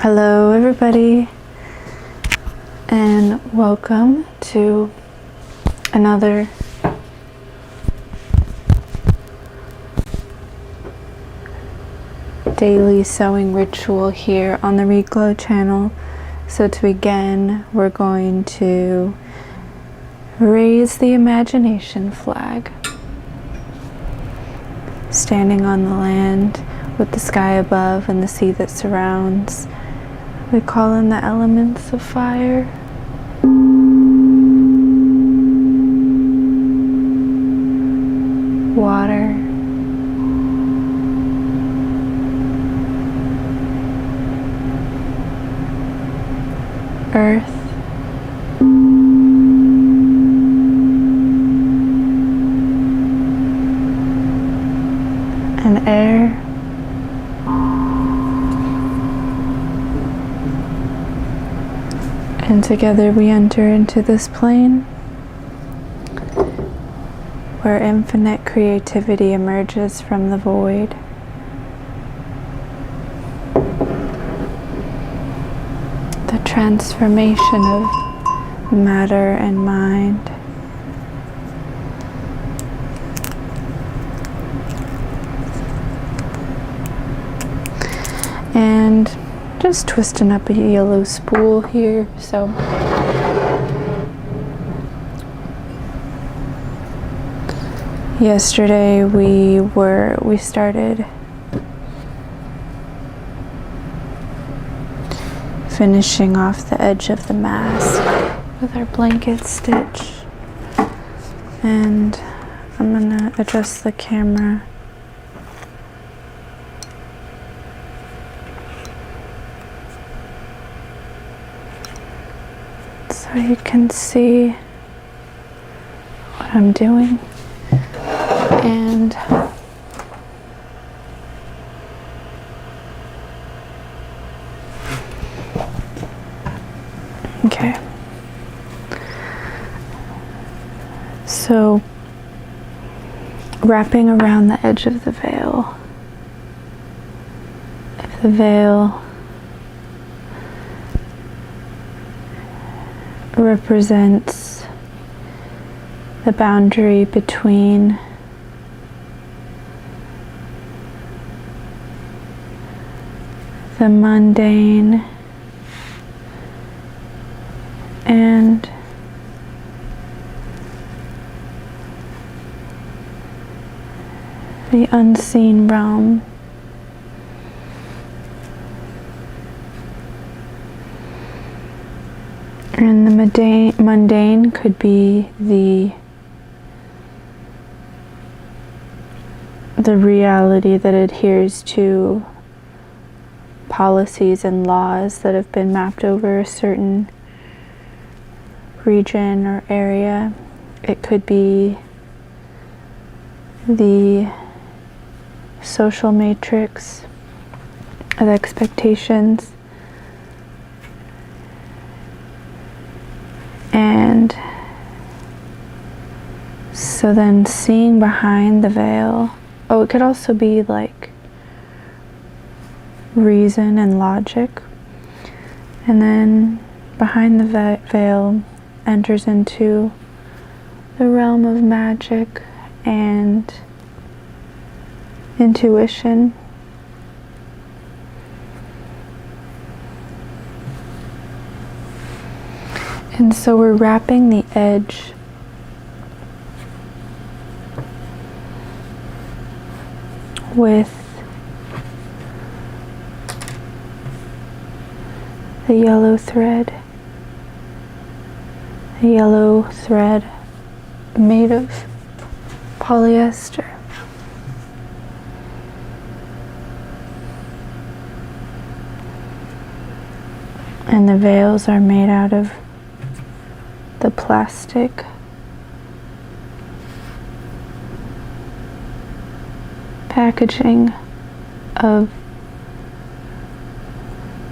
Hello everybody, and welcome to another daily sewing ritual here on the Reglow channel. So to begin, we're going to raise the imagination flag, standing on the land with the sky above and the sea that surrounds. We call in the elements of fire, water, earth, and air. And together we enter into this plane where infinite creativity emerges from the void. The transformation of matter and mind. And just twisting up a yellow spool here. So yesterday we started finishing off the edge of the mask with our blanket stitch, and I'm gonna adjust the camera so you can see what I'm doing. And okay, so wrapping around the edge of the veil. If the veil represents the boundary between the mundane and the unseen realm. And the mundane could be the reality that adheres to policies and laws that have been mapped over a certain region or area. It could be the social matrix of expectations. And so then seeing behind the veil, it could also be like reason and logic. And then behind the veil enters into the realm of magic and intuition. And so we're wrapping the edge with the yellow thread. A yellow thread made of polyester. And the veils are made out of the plastic packaging of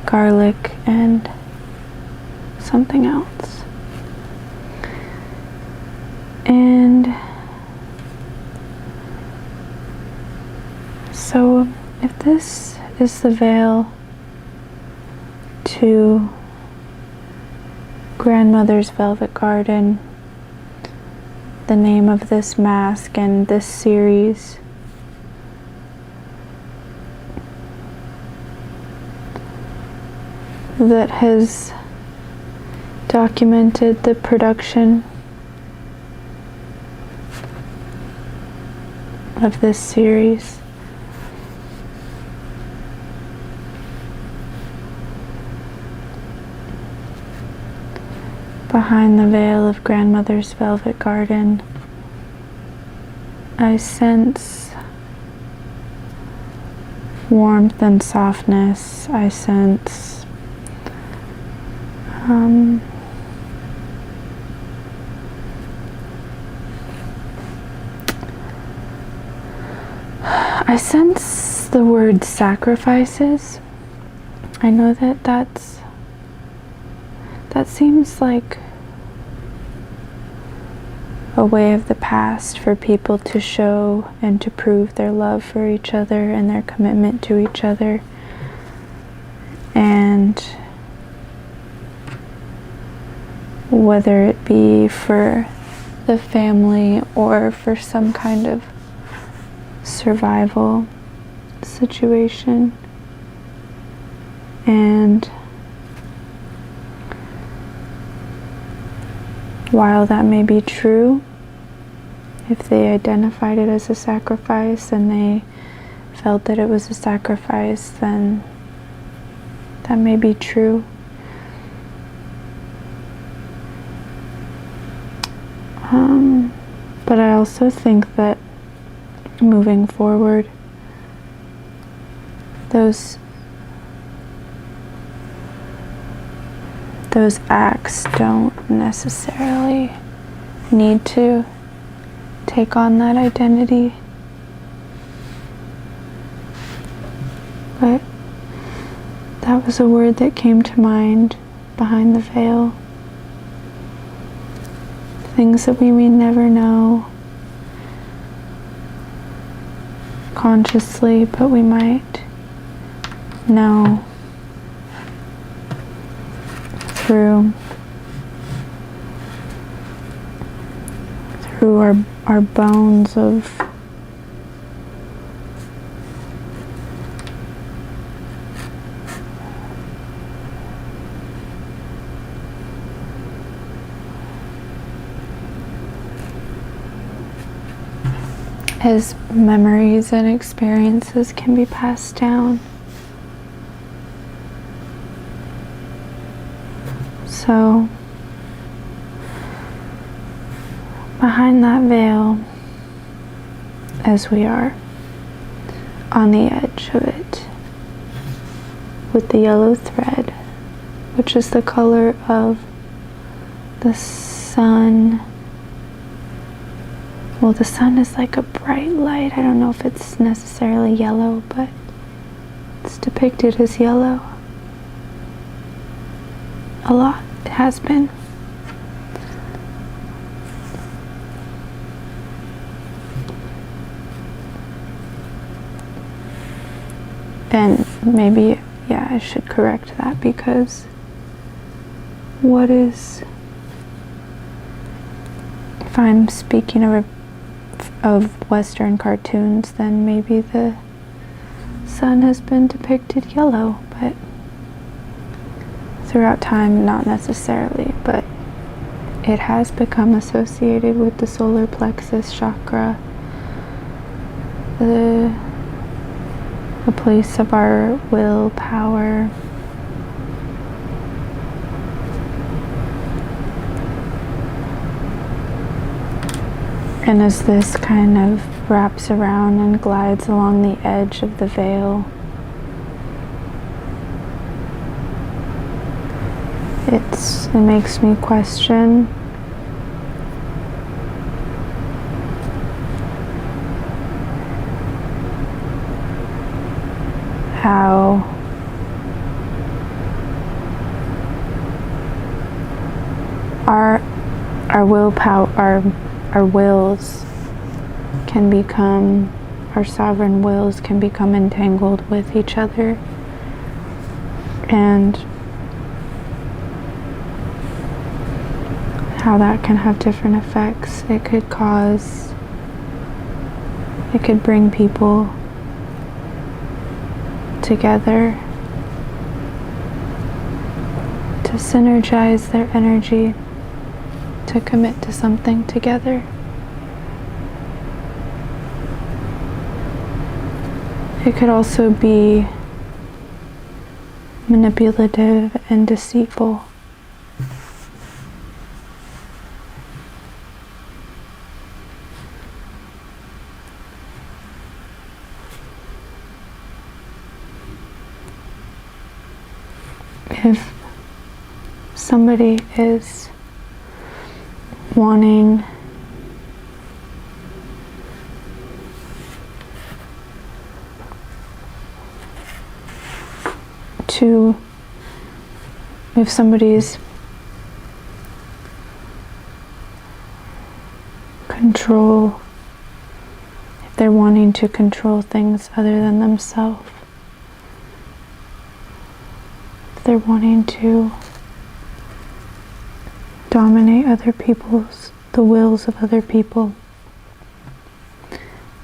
garlic and something else. And so if this is the veil to Grandmother's Velvet Garden, the name of this mask and this series. That has documented the production of this series. Behind the veil of Grandmother's Velvet Garden, I sense warmth and softness. I sense I sense the word sacrifices. I know that seems like a way of the past for people to show and to prove their love for each other and their commitment to each other. And whether it be for the family or for some kind of survival situation. And while that may be true, if they identified it as a sacrifice and they felt that it was a sacrifice, then that may be true. But I also think that moving forward, those acts don't necessarily need to take on that identity. But that was a word that came to mind, behind the veil. Things that we may never know consciously, but we might know through our bones of as memories and experiences can be passed down. So, behind that veil, as we are on the edge of it, with the yellow thread, which is the color of the sun. Well, the sun is like a bright light. I don't know if it's necessarily yellow, but it's depicted as yellow. A lot. It has been. And maybe, yeah, I should correct that, because what is, if I'm speaking of Western cartoons, then maybe the sun has been depicted yellow, but throughout time, not necessarily, but it has become associated with the solar plexus chakra, the place of our willpower. And as this kind of wraps around and glides along the edge of the veil, it makes me question how our willpower, our wills can become, our sovereign wills can become entangled with each other. And how that can have different effects. It could bring people together to synergize their energy, to commit to something together. It could also be manipulative and deceitful. If somebody is wanting to, if somebody's control, if they're wanting to control things other than themselves, if they're wanting to dominate the wills of other people.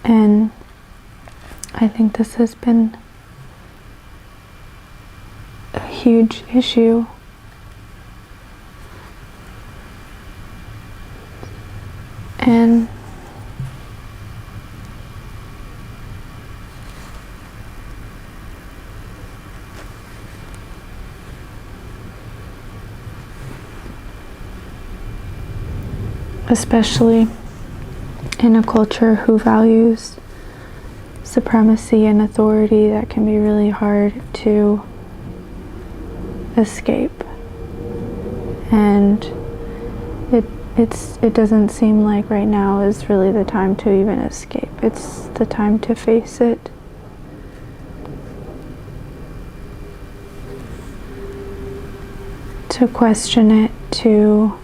And I think this has been a huge issue. And especially in a culture who values supremacy and authority, that can be really hard to escape. And it doesn't seem like right now is really the time to even escape. It's the time to face it. To question it, to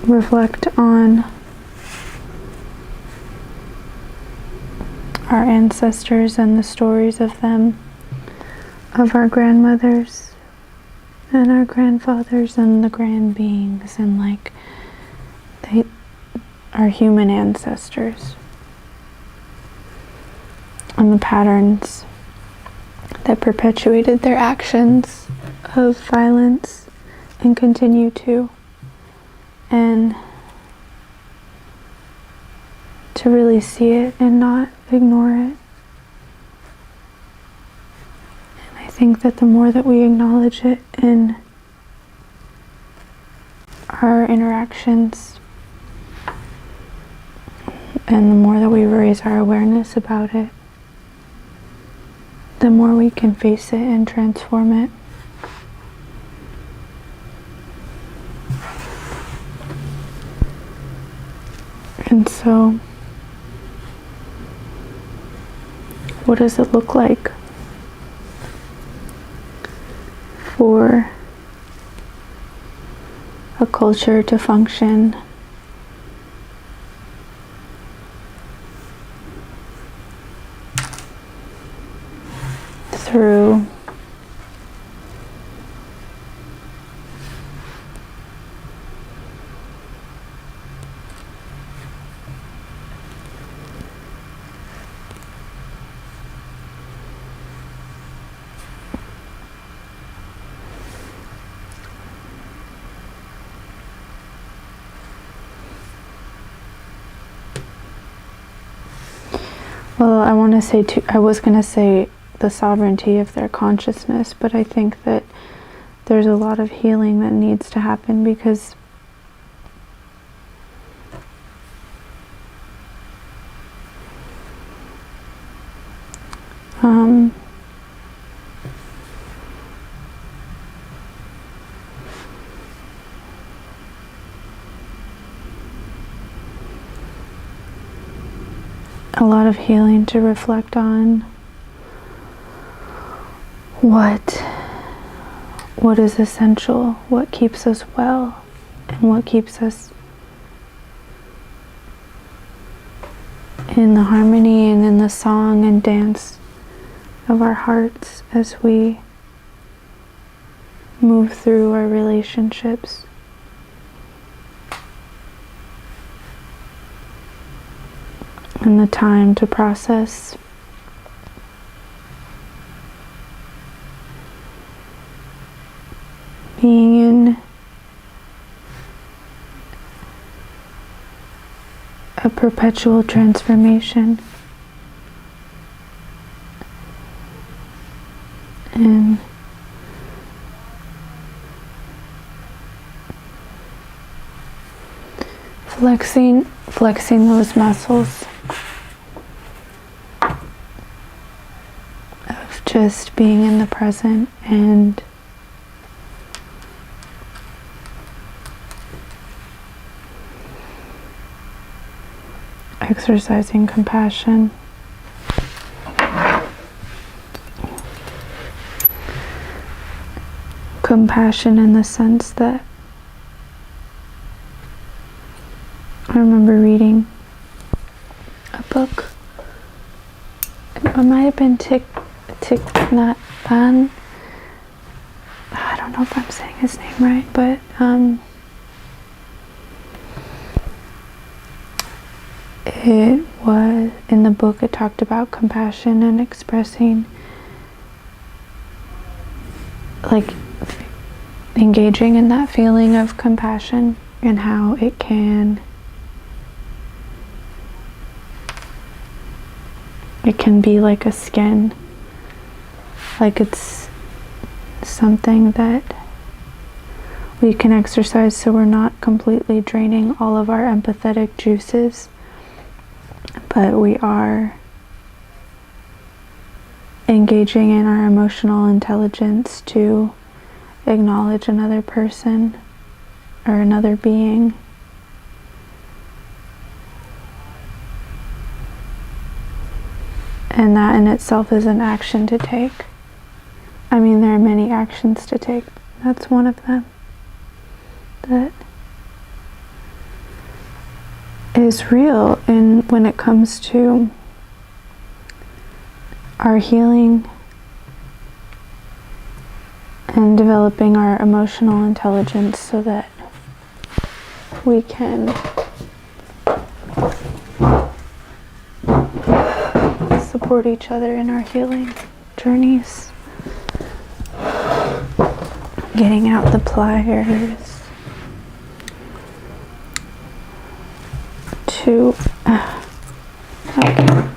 reflect on our ancestors and the stories of them, of our grandmothers and our grandfathers and the grand beings, and like they are human ancestors, and the patterns that perpetuated their actions of violence and continue to. And to really see it and not ignore it. And I think that the more that we acknowledge it in our interactions, and the more that we raise our awareness about it, the more we can face it and transform it. And so, what does it look like for a culture to function through I was going to say the sovereignty of their consciousness, but I think that there's a lot of healing that needs to happen, because a lot of healing to reflect on what is essential, what keeps us well, and what keeps us in the harmony and in the song and dance of our hearts as we move through our relationships. And the time to process. Being in a perpetual transformation. And flexing those muscles of just being in the present and exercising compassion. Compassion in the sense that I remember reading a book. It might have been Thich Nhat Hanh. I don't know if I'm saying his name right, but it was in the book. It talked about compassion and expressing, like, engaging in that feeling of compassion and how it can be like a skin, like it's something that we can exercise so we're not completely draining all of our empathetic juices, but we are engaging in our emotional intelligence to acknowledge another person or another being. And that in itself is an action to take. I mean, there are many actions to take. That's one of them that is real when it comes to our healing and developing our emotional intelligence so that we can support each other in our healing journeys. Getting out the pliers to okay.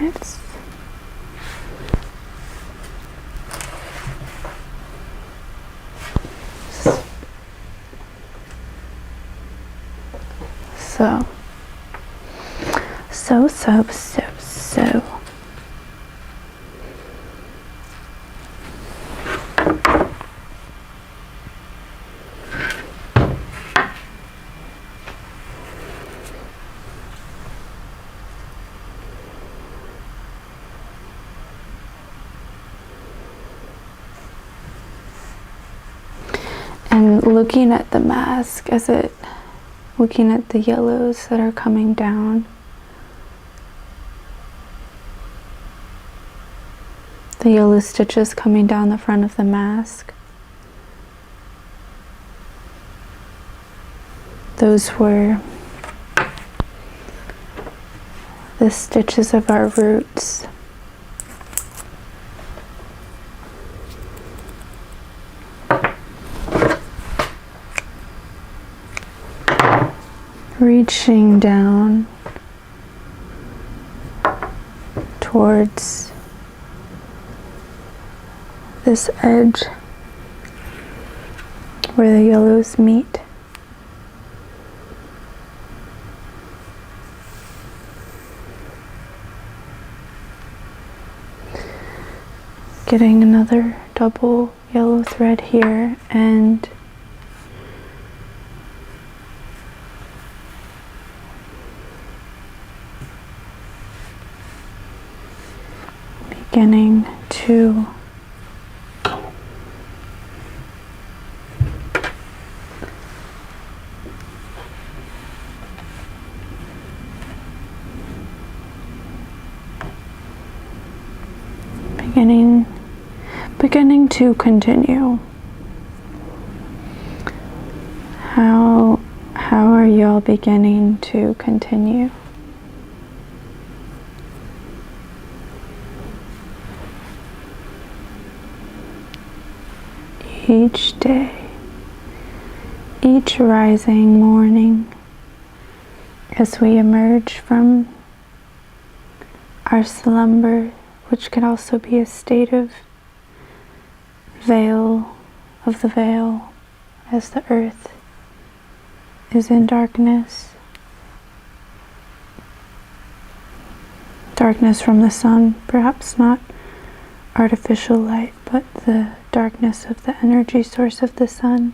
Let's so. And looking at the mask looking at the yellows that are coming down. The yellow stitches coming down the front of the mask. Those were the stitches of our roots. Reaching down towards this edge where the yellows meet. Getting another double yellow thread here and beginning to beginning to continue. How are y'all beginning to continue? Each day, each rising morning, as we emerge from our slumber, which could also be a state of veil, of the veil, as the earth is in darkness. Darkness from the sun, perhaps not artificial light, but the darkness of the energy source of the sun.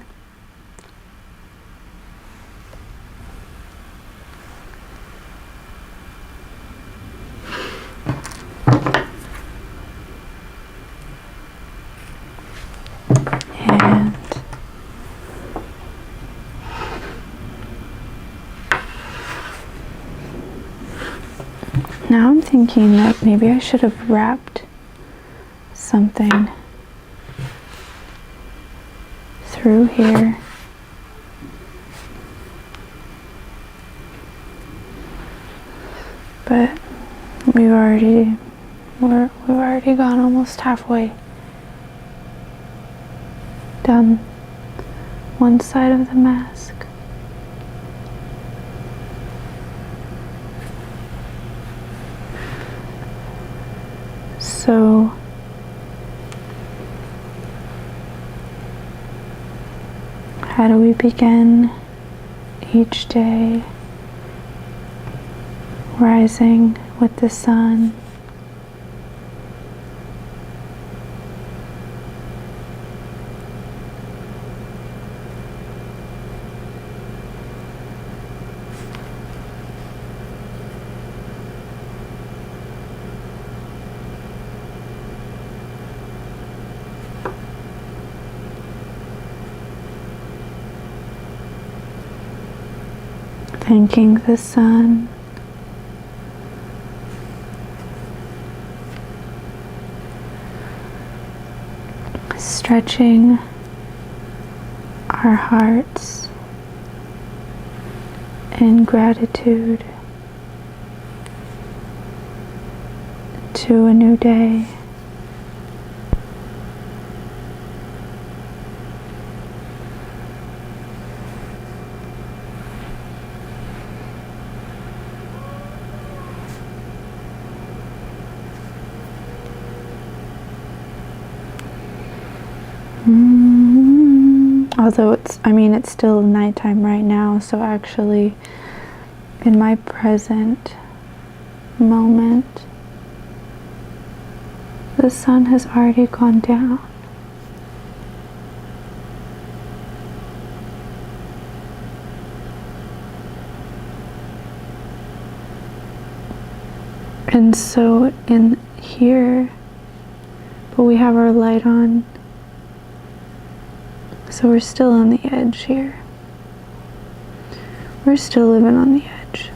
And now I'm thinking that maybe I should have wrapped something through here. But we've already gone almost halfway down one side of the mask. So how do we begin each day? Rising with the sun. Thanking the sun. Stretching our hearts in gratitude to a new day. Although it's still nighttime right now, so actually in my present moment, the sun has already gone down. And so in here, but we have our light on, so we're still on the edge here. We're still living on the edge.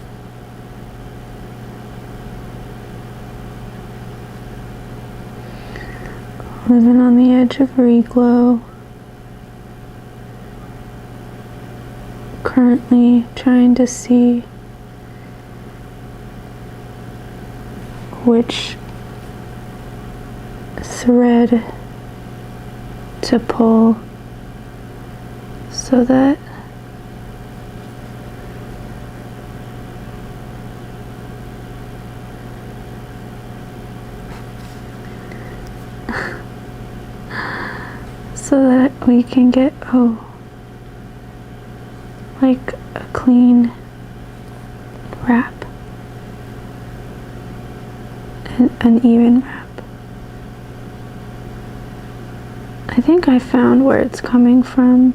Living on the edge of Reglow. Currently trying to see which thread to pull so that we can get like a clean wrap, an even wrap. I think I found where it's coming from.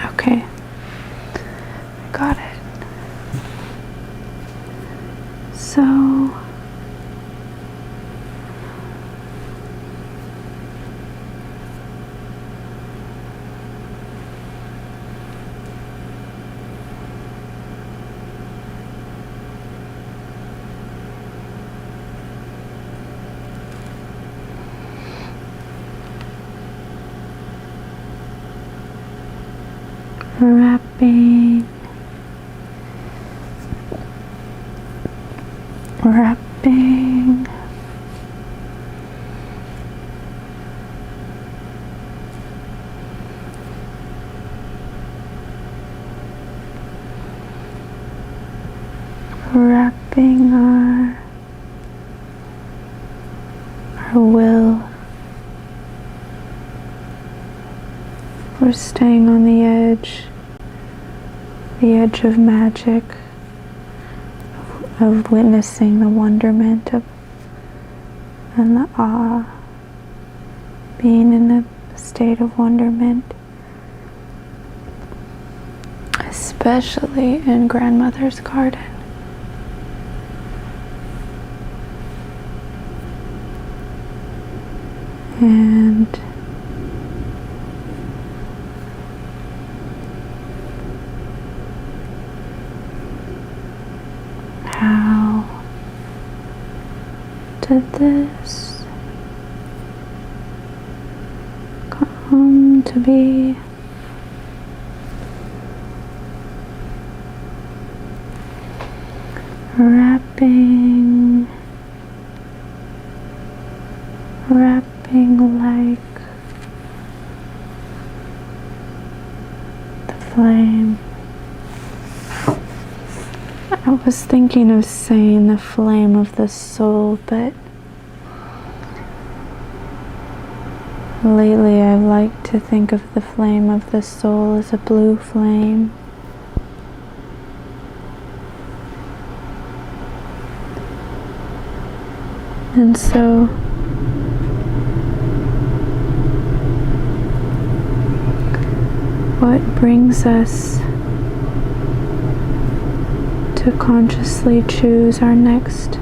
Okay, got it. So wrapping, wrapping, wrapping our will. We're staying on the edge of magic, of witnessing the wonderment of and the awe, being in a state of wonderment, especially in grandmother's garden. And how did this come to be? Wrapping like the flame. I was thinking of saying the flame of the soul, but lately I like to think of the flame of the soul as a blue flame. And so what brings us to consciously choose our next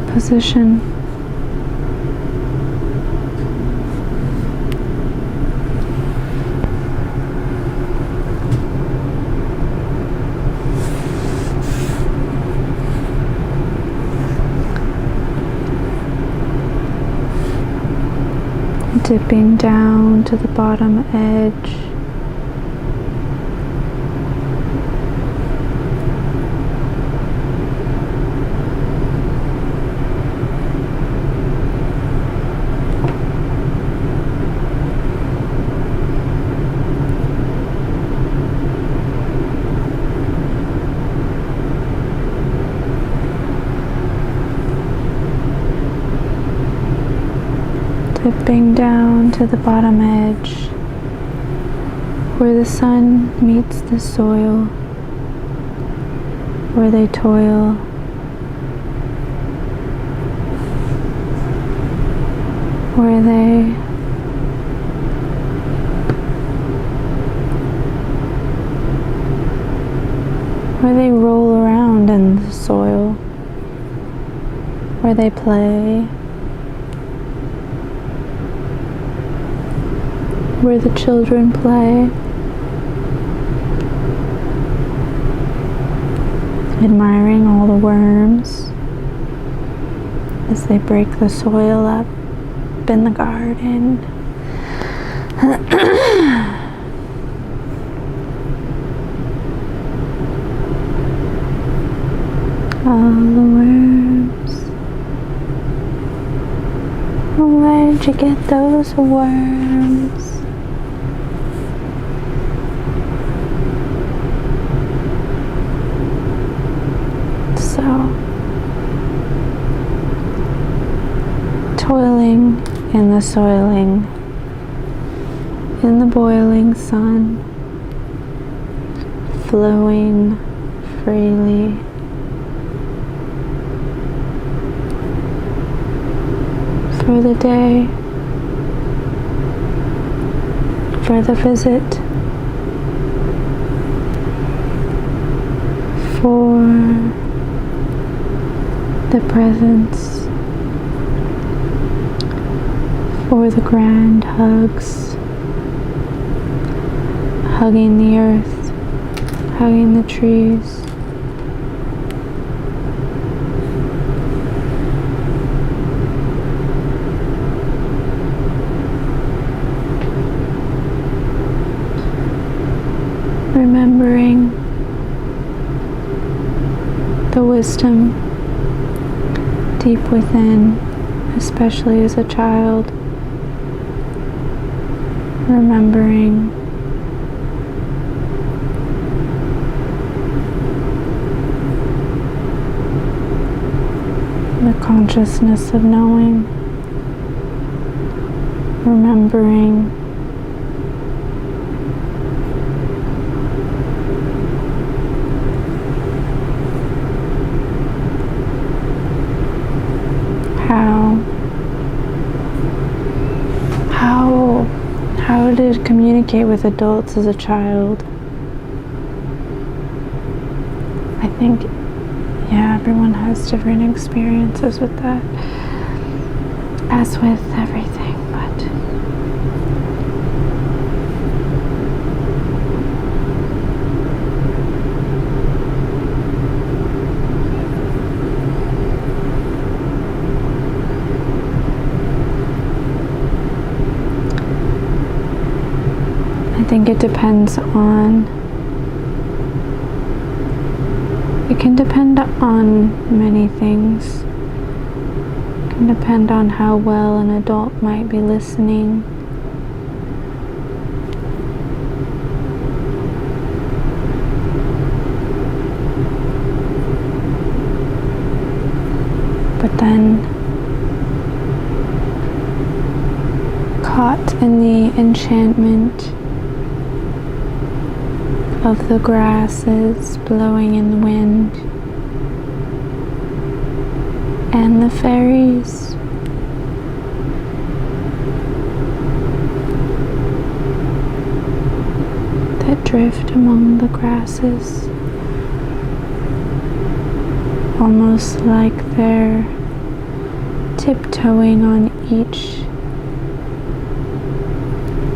position? Dipping down to the bottom edge, dipping down to the bottom edge where the sun meets the soil, where they toil, where they roll around in the soil, where they play, where the children play, admiring all the worms as they break the soil up in the garden. All the worms. Where'd you get those worms? Toiling in the soiling, in the boiling sun, flowing freely. For the day, for the visit, for the presence, for the grand hugs, hugging the earth, hugging the trees. remembering the wisdom deep within, especially as a child, remembering the consciousness of knowing, remembering how to communicate with adults as a child. I think, yeah, everyone has different experiences with that, as with everything, but I think it depends on, it can depend on many things. It can depend on how well an adult might be listening. But then, caught in the enchantment of the grasses blowing in the wind and the fairies, that drift among the grasses, almost like they're tiptoeing on each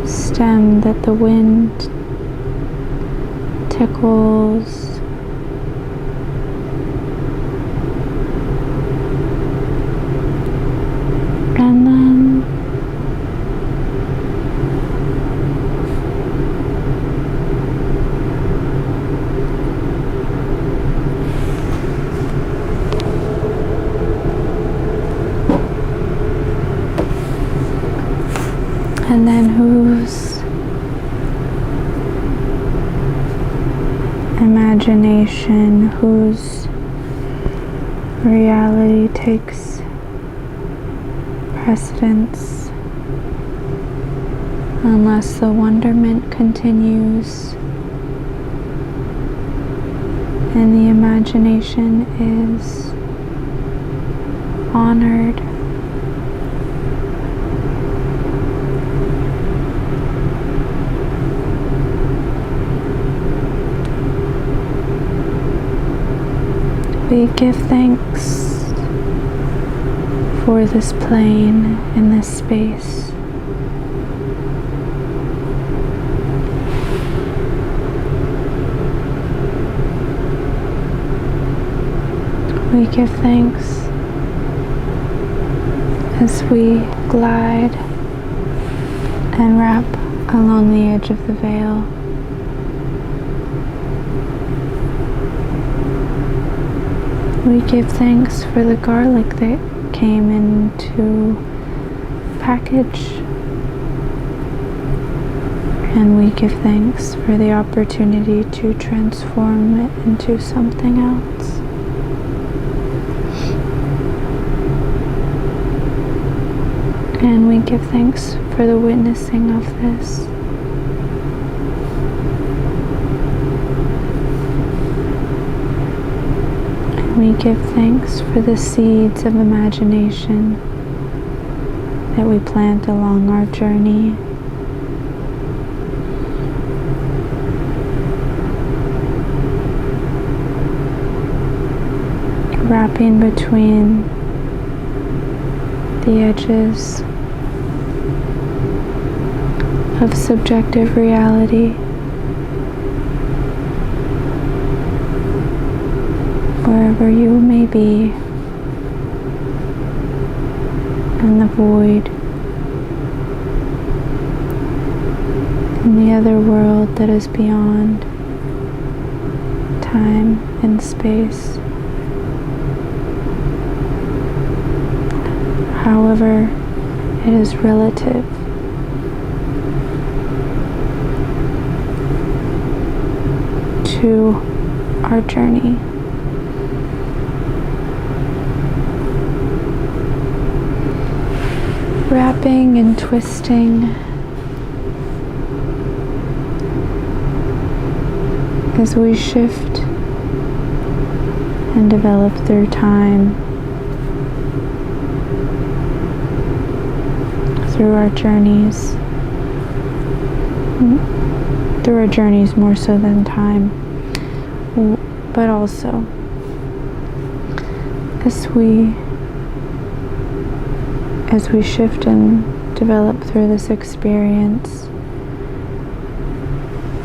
stem that the wind tickles. And then whose imagination, whose reality takes precedence unless the wonderment continues and the imagination is honored. We give thanks for this plane and this space. We give thanks as we glide and wrap along the edge of the veil. We give thanks for the garlic that came into package, and we give thanks for the opportunity to transform it into something else. And we give thanks for the witnessing of this. We give thanks for the seeds of imagination that we plant along our journey. Wrapping between the edges of subjective reality, wherever you may be, and the void, and the other world that is beyond. time and space. However, it is relative. To our journey. Wrapping and twisting as we shift and develop through time, through our journeys more so than time, but also as we shift and develop through this experience,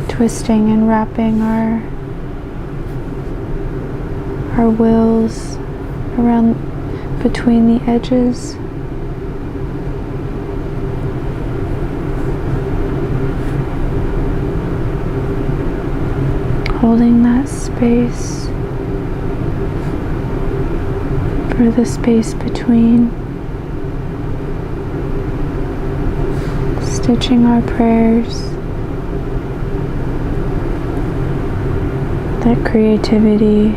twisting and wrapping our wills around between the edges, holding that space for the space between, stitching our prayers, that creativity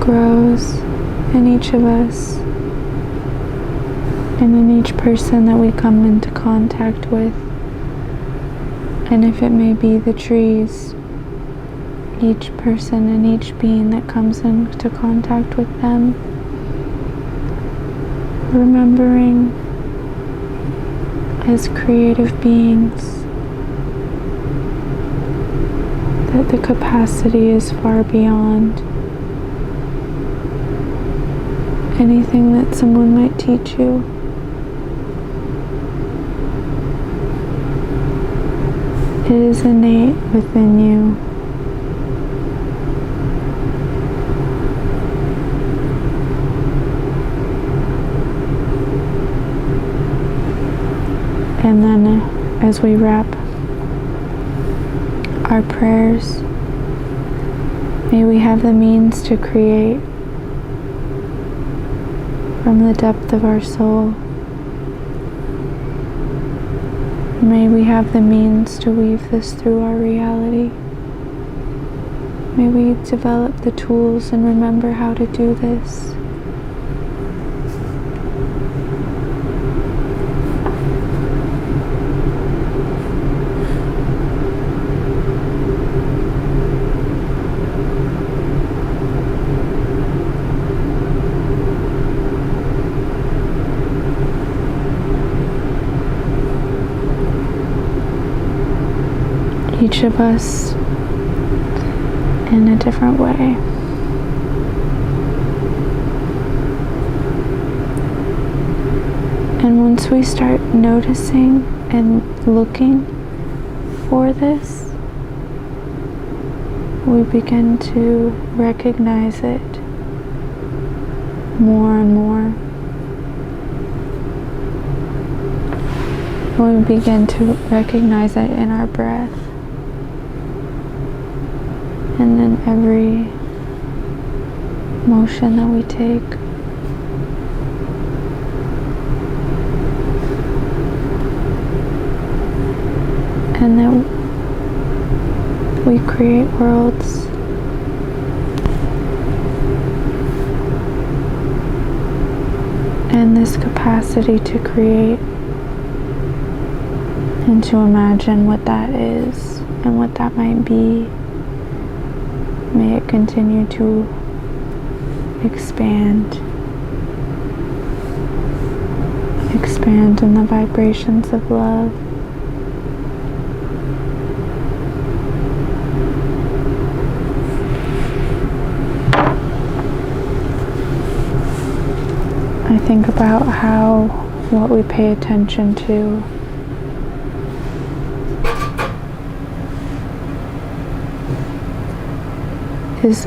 grows in each of us and in each person that we come into contact with. And if it may be the trees, each person and each being that comes into contact with them, remembering as creative beings that the capacity is far beyond anything that someone might teach you. It is innate within you. And then as we wrap our prayers, may we have the means to create from the depth of our soul. May we have the means to weave this through our reality. May we develop the tools and remember how to do this. Each of us in a different way. And once we start noticing and looking for this, we begin to recognize it more and more. We begin to recognize it in our breath. And in every motion that we take. And that we create worlds and this capacity to create and to imagine what that is and what that might be. May it continue to expand in the vibrations of love. I think about how what we pay attention to is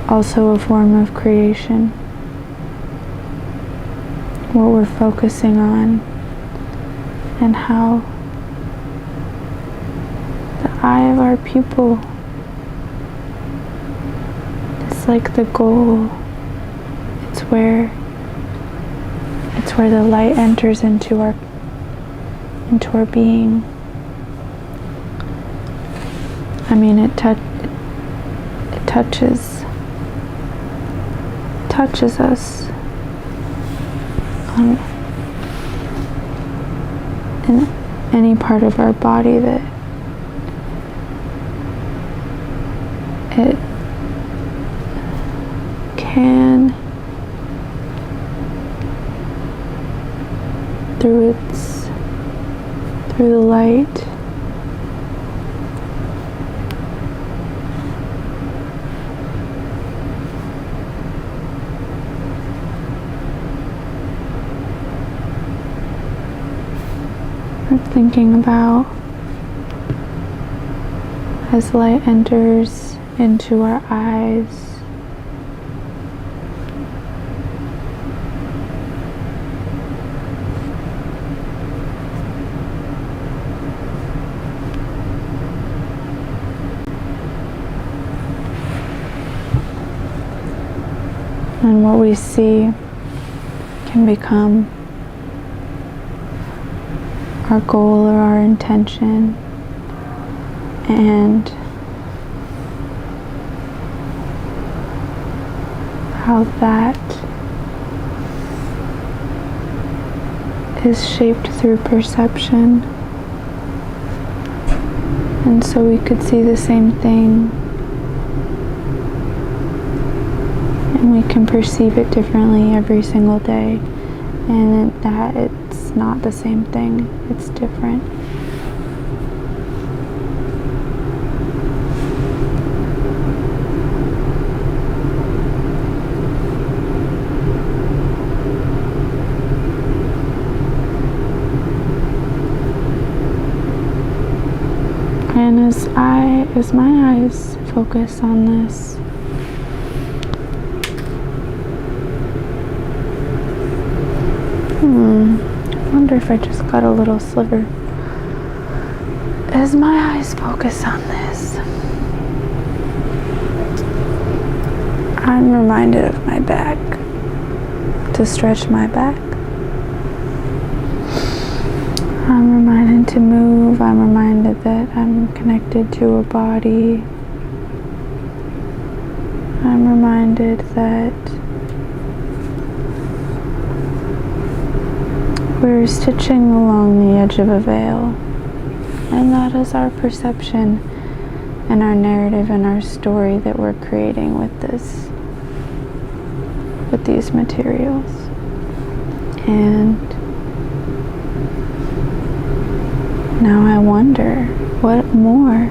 also a form of creation. What we're focusing on and how eye of our pupil. It's like the goal. It's where the light enters into our being. I mean, it touches us in any part of our body that it can, through the light, thinking about as light enters into our eyes, and what we see can become our goal or our intention, and how that is shaped through perception. And so we could see the same thing, and we can perceive it differently every single day, and that it's not the same thing, it's different. And as my eyes focus on this, I wonder if I just got a little sliver. As my eyes focus on this, I'm reminded of my back, to stretch my back. I'm reminded to move. I'm reminded that I'm connected to a body. I'm reminded that we're stitching along the edge of a veil, and that is our perception and our narrative and our story that we're creating with these materials. And now I wonder what more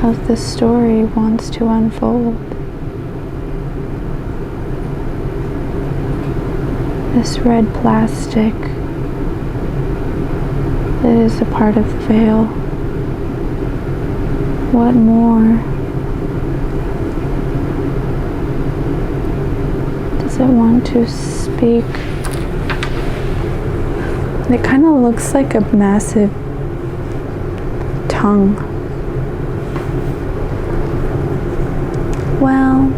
of the story wants to unfold. This red plastic that is a part of the veil. What more does it want to speak? It kind of looks like a massive tongue. Well,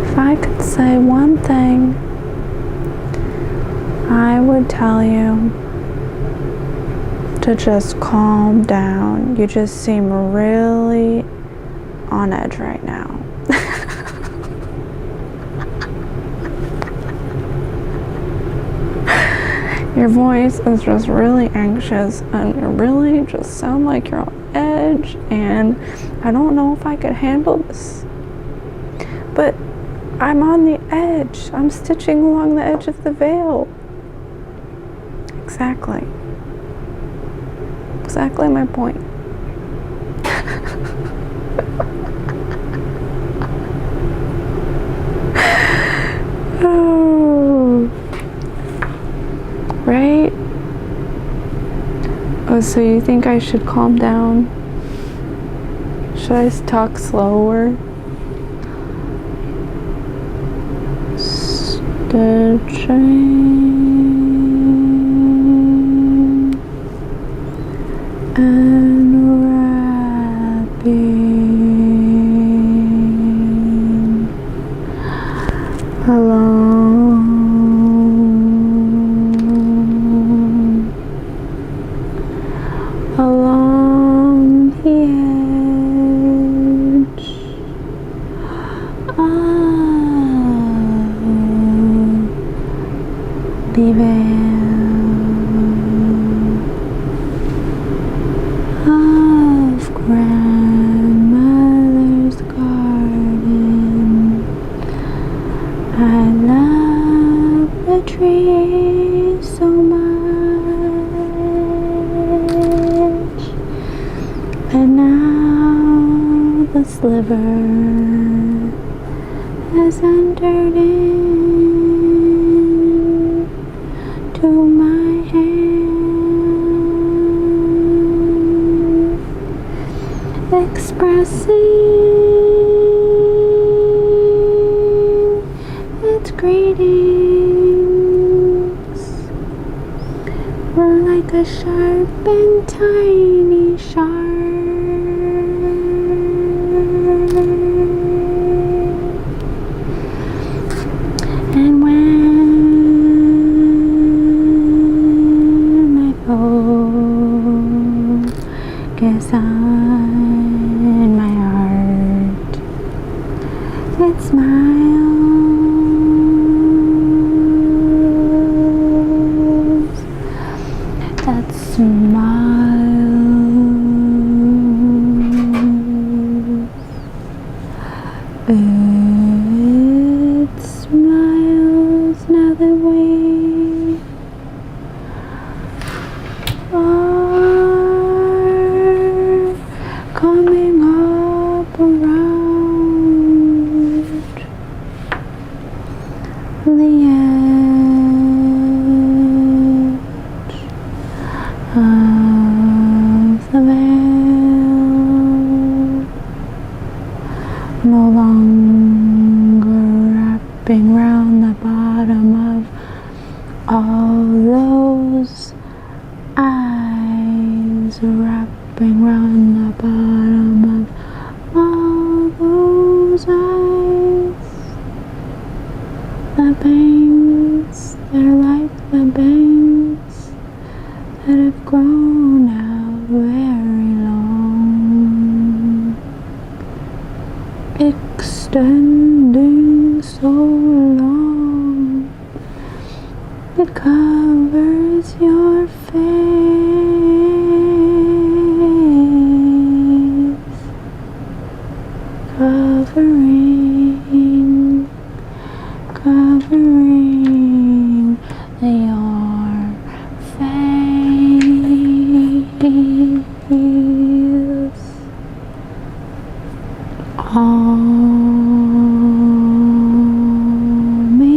if I could say one thing, I would tell you to just calm down. You just seem really on edge right now. Your voice is just really anxious, and you really just sound like you're on edge, and I don't know if I could handle this. But I'm on the edge. I'm stitching along the edge of the veil. Exactly. Exactly my point. Oh. Right? Oh, so you think I should calm down? Should I talk slower? Stitching unwrapping along the edge of the veil of grandmother's garden. I love the trees so much, and now the sliver has entered into my hand, expressing its greetings like a sharp and tiny shark. And when I focus on my heart, it smiles. That smiles. It smiles now that we are coming up around the edge of the veil, no longer wrapping round the bottom of all those eyes, wrapping round the bottom of all those eyes. The bangs, they're like the bangs that have grown out very long, extending so long it covers your face, covering your face. All me,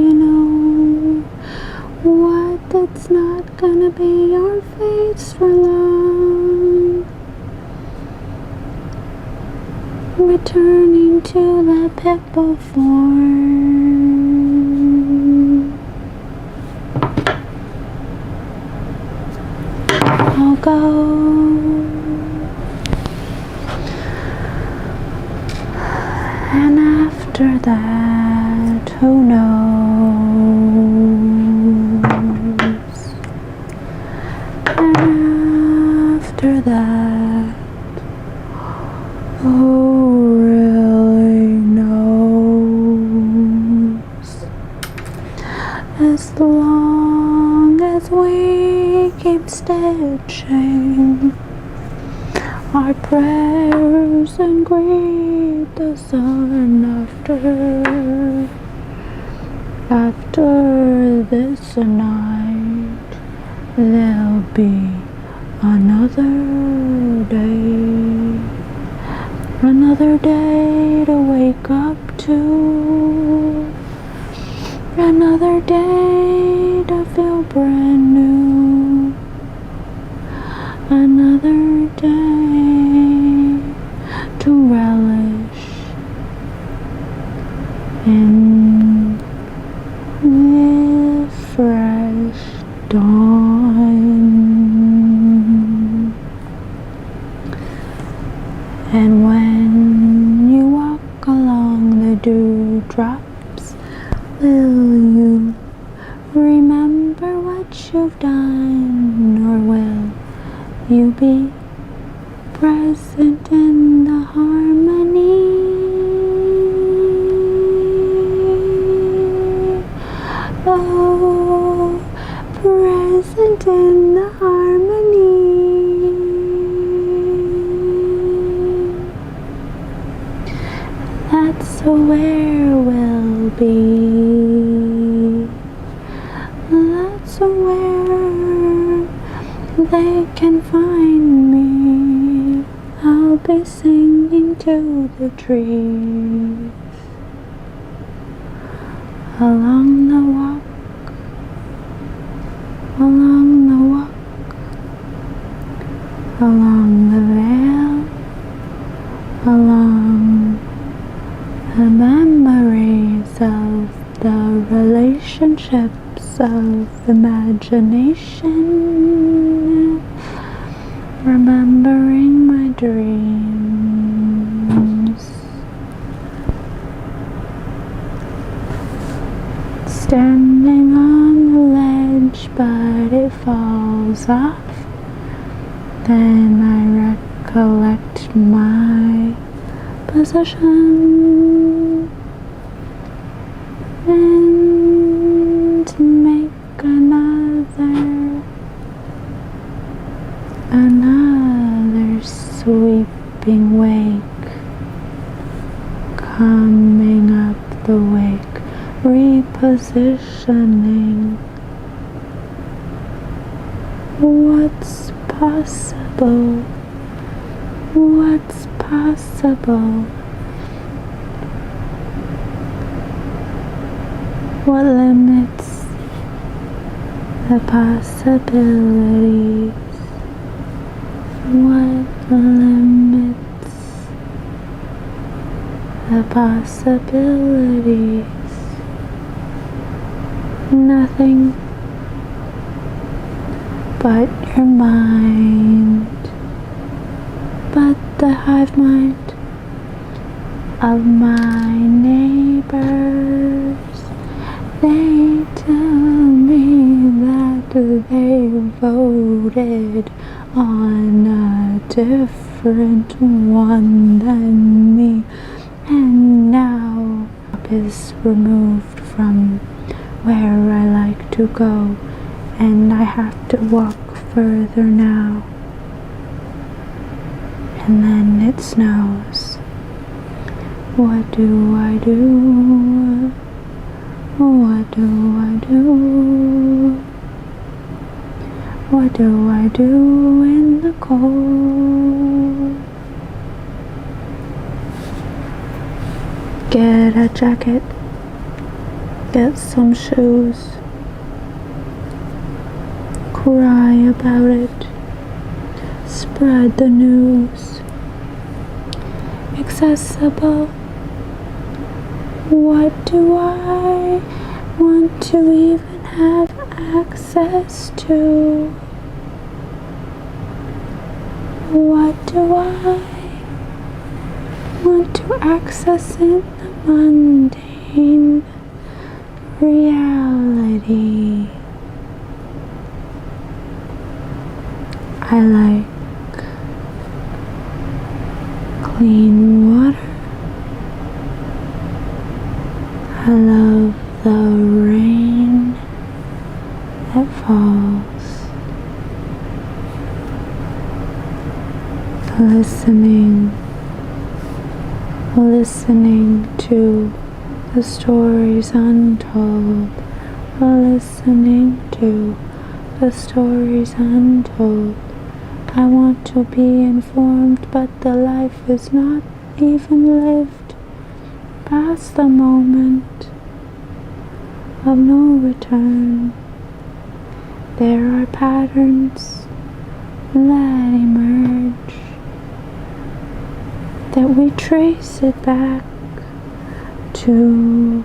you know what, it's not gonna be your face for long. Returning to the pit before. I'll go. And after that, who knows? And after that, who really knows? As long as we keep stitching our prayers and greet the sun after this night, there'll be another day to wake up to, another day to feel brand new, another day to relish in the fresh dawn. you've done, or will you be present in the harmony? Oh, present in the harmony. That's where we'll be. That's where they can find me. I'll be singing to the trees along the walk, along the walk, along the veil, along the memories of the relationships of imagination, remembering my dreams, standing on the ledge but it falls off. Then I recollect my position and make another sweeping wake, coming up the wake, repositioning what's possible, what's possible, what limits the possibilities, what limits the possibilities. Nothing but your mind, but the hive mind of my neighbors. They tell me that they voted on a different one than me, and now is removed from where I like to go, and I have to walk further now. And then it snows. What do I do? What do I do? What do I do in the cold? Get a jacket. Get some shoes. Cry about it. Spread the news. Accessible. What do I want to even have access to? What do I want to access in the mundane reality? I like clean water. I love the rain that falls. Listening to the stories untold. Listening to the stories untold. I want to be informed, but the life is not even lived. Past the moment of no return, there are patterns that emerge, that we trace it back to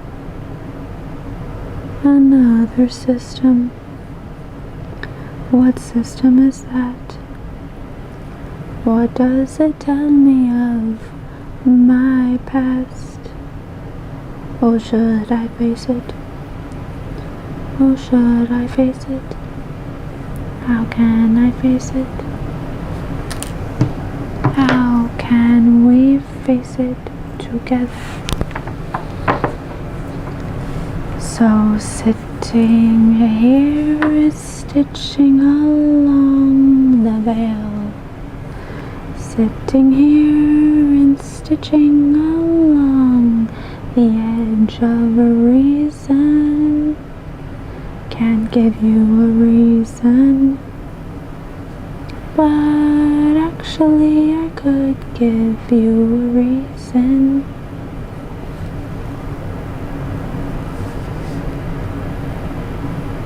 another system. What system is that? What does it tell me of my past? Or should I face it? Or should I face it? How can I face it? How can we face it together? So sitting here is stitching along the veil. Sitting here and stitching along the edge of a reason. Can't give you a reason, but actually I could give you a reason.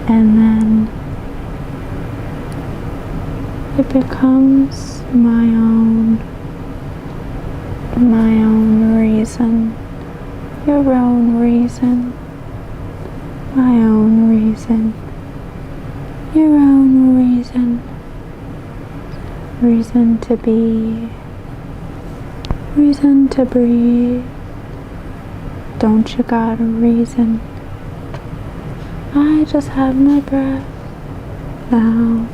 And then it becomes my own reason, your own reason, my own reason, your own reason, reason to be, reason to breathe. Don't you got a reason? I just have my breath now.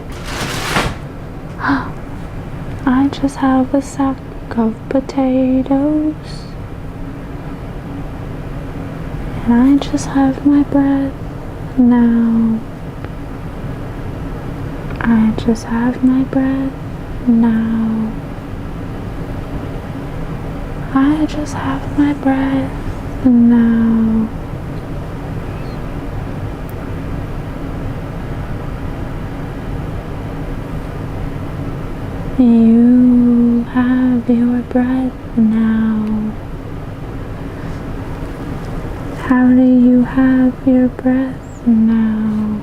I just have a sack of potatoes, and I just have my breath now. I just have my breath now. I just have my breath now. You have your breath now. How do you have your breath now?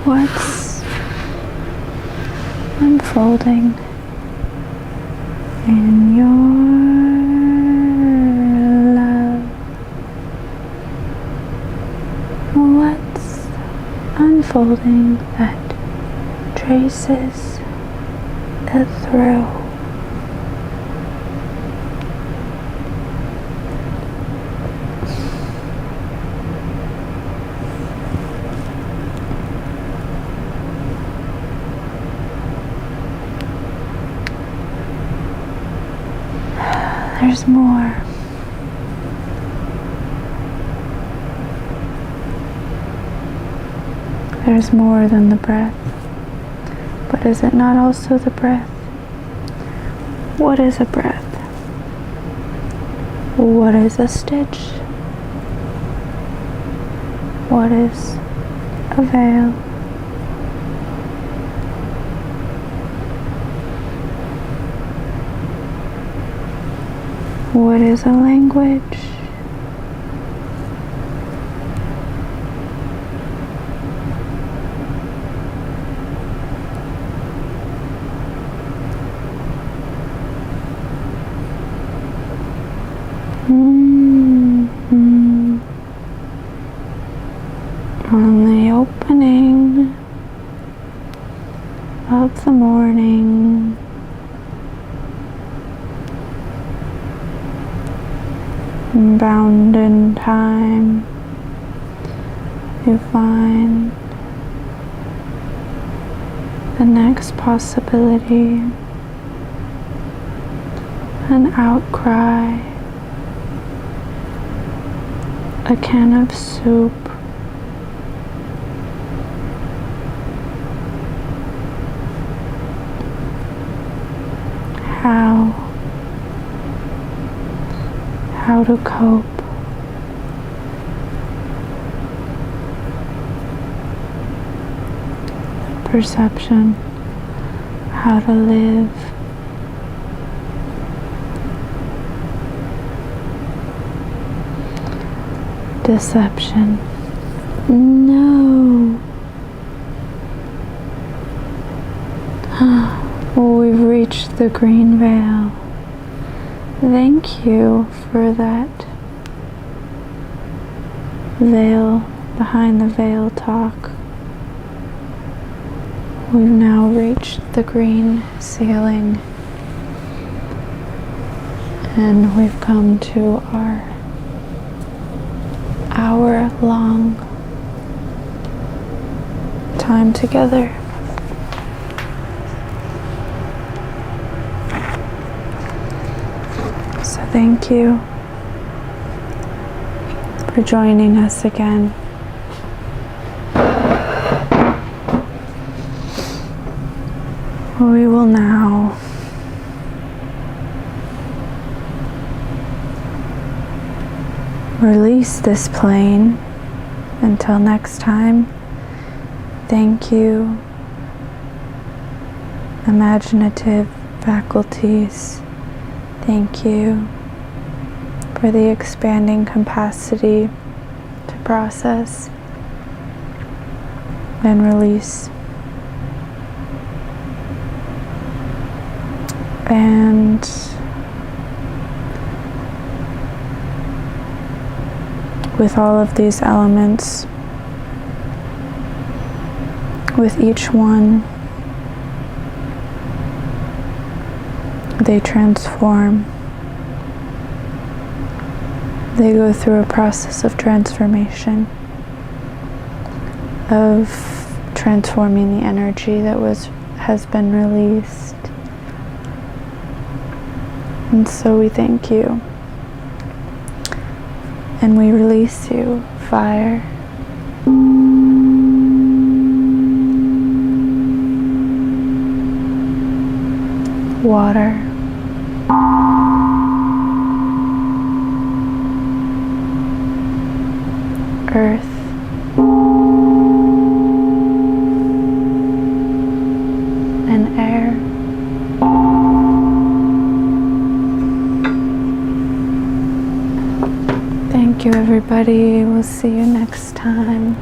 What's unfolding in your love? What's unfolding that traces it through? There's more. There's more than the breath. But is it not also the breath? What is a breath? What is a stitch? What is a veil? What is a language? On the opening of the morning, bound in time, you find the next possibility, an outcry, a can of soup, how to cope. Perception, how to live. Deception, no. We've reached the green veil. Thank you for that veil, behind the veil talk. We've now reached the green ceiling, and we've come to our hour-long time together. So thank you for joining us again. We will now release this plane. Until next time, thank you, imaginative faculties. Thank you for the expanding capacity to process and release. And with all of these elements, with each one, they transform. They go through a process of transformation, of transforming the energy that has been released. And so we thank you. And we release you, fire. Water. Earth. And air. Thank you, everybody. We'll see you next time.